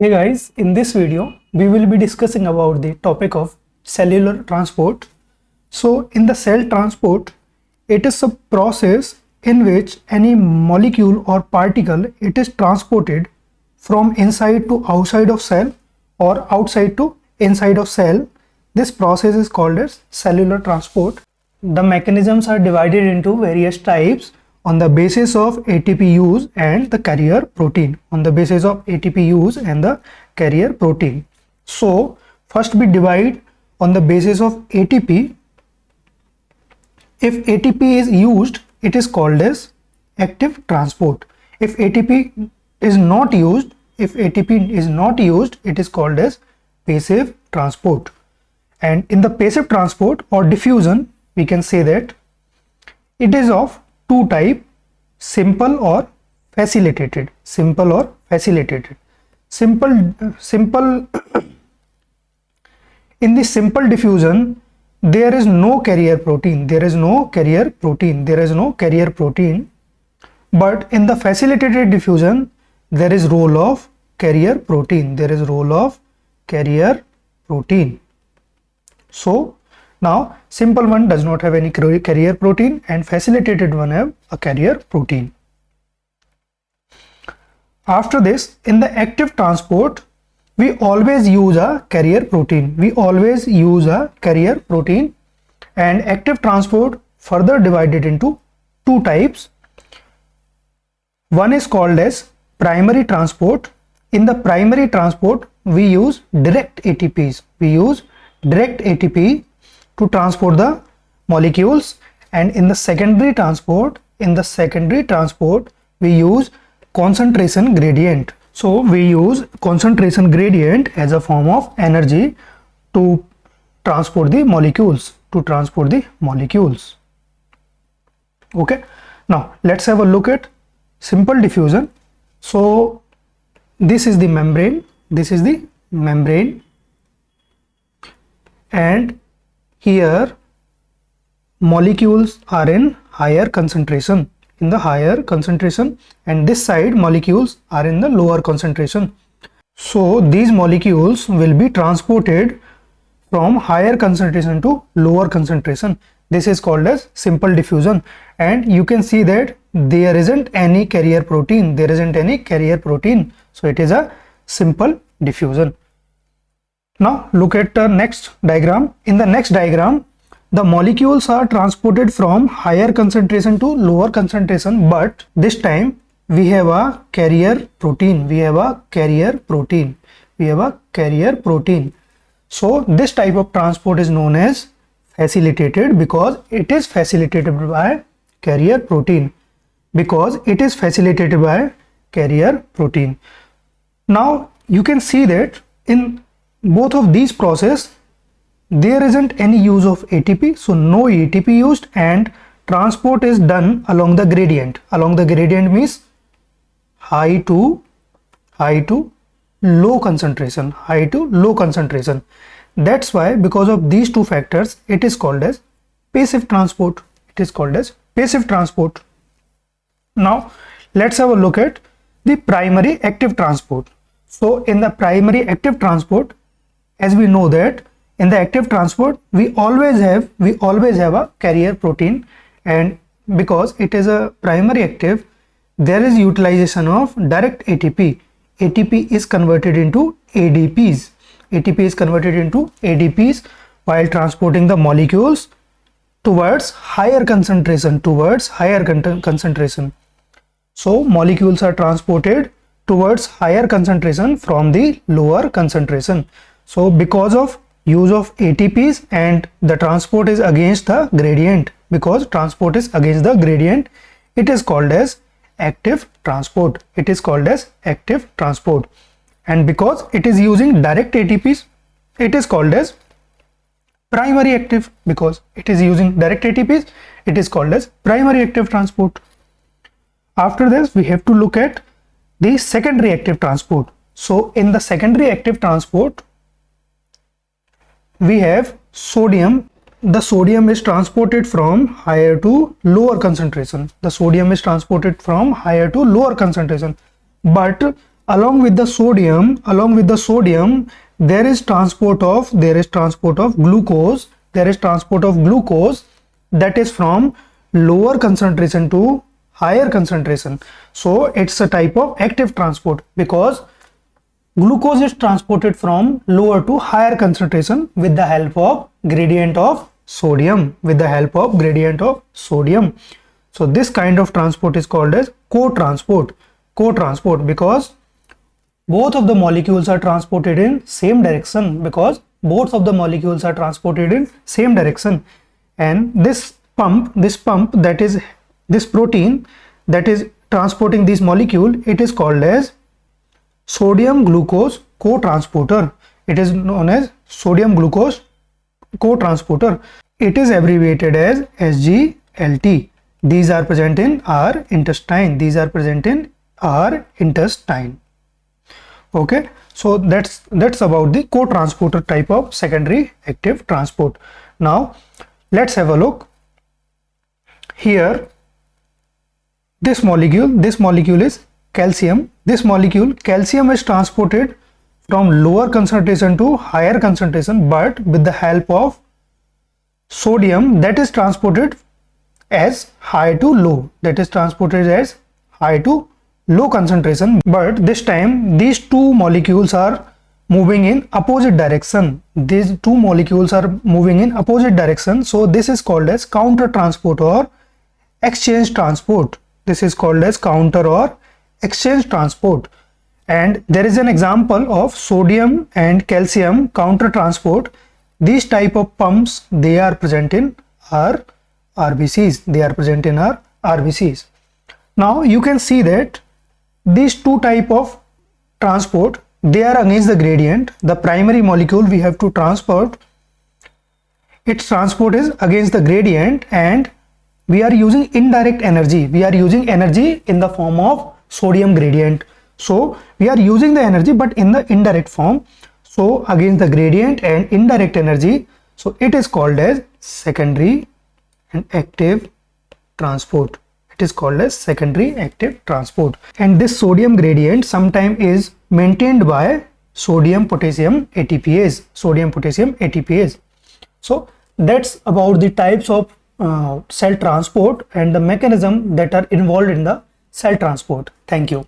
Hey guys, in this video we will be discussing about the topic of cellular transport. So in the cell transport, it is a process in which any molecule or particle it is transported from inside to outside of cell or outside to inside of cell. This process is called as cellular transport. The mechanisms are divided into various types on the basis of ATP use and the carrier protein. On the basis of ATP use and the carrier protein. So first we divide on the basis of ATP. If ATP is used, it is called as active transport. If ATP is not used, it is called as passive transport. And in the passive transport or diffusion, we can say that it is of two types, simple or facilitated. Simple in the simple diffusion, there is no carrier protein. But in the facilitated diffusion, there is role of carrier protein. So now simple one does not have any carrier protein and facilitated one have a carrier protein. After this, in the active transport, we always use a carrier protein. And active transport further divided into two types. One is called as primary transport. In the primary transport, we use direct ATPs. To transport the molecules, and in the secondary transport, we use concentration gradient. So we use concentration gradient as a form of energy to transport the molecules. Okay, now let's have a look at simple diffusion. So this is the membrane, and here molecules are in higher concentration, and this side molecules are in the lower concentration. So these molecules will be transported from higher concentration to lower concentration. This is called as simple diffusion, and you can see that there isn't any carrier protein. So it is a simple diffusion. Now look at the next diagram. In the next diagram, the molecules are transported from higher concentration to lower concentration, but this time we have a carrier protein. So this type of transport is known as facilitated because it is facilitated by carrier protein. Now you can see that in both of these processes there isn't any use of ATP, so no ATP used, and transport is done along the gradient. Means high to low concentration. That's why, because of these two factors, it is called as passive transport. Now let's have a look at the primary active transport. So in the primary active transport, as we know that in the active transport we always have a carrier protein, and because it is a primary active, there is utilization of direct ATP. ATP is converted into ADPs. While transporting the molecules towards higher concentration. So molecules are transported towards higher concentration from the lower concentration. So because of use of ATPs and the transport is against the gradient, it is called as active transport. And because it is using direct ATPs, it is called as primary active. Primary active transport. After this, we have to look at the secondary active transport. So in the secondary active transport, we have sodium. The sodium is transported from higher to lower concentration. But along with the sodium, there is transport of glucose, that is from lower concentration to higher concentration. So it's a type of active transport, because glucose is transported from lower to higher concentration with the help of gradient of sodium, So this kind of transport is called as co-transport, because both of the molecules are transported in same direction, and this protein that is transporting this molecule, it is called as sodium glucose co-transporter. It is known as sodium glucose co-transporter. It is abbreviated as SGLT. These are present in our intestine. Okay, so that's about the co-transporter type of secondary active transport. Now let's have a look here. This molecule is calcium. Calcium is transported from lower concentration to higher concentration, but with the help of sodium, that is transported as high to low, concentration. But this time these two molecules are moving in opposite direction. So this is called as counter transport or exchange transport. And there is an example of sodium and calcium counter transport. These type of pumps, they are present in our RBCs. Now you can see that these two type of transport, they are against the gradient. The primary molecule we have to transport, its transport is against the gradient, and we are using indirect energy. In the form of sodium gradient. So we are using the energy but in the indirect form. So against the gradient and indirect energy, so it is called as secondary and active transport. And this sodium gradient sometimes is maintained by sodium potassium ATPase. So that's about the types of cell transport and the mechanism that are involved in the cell transport. Thank you.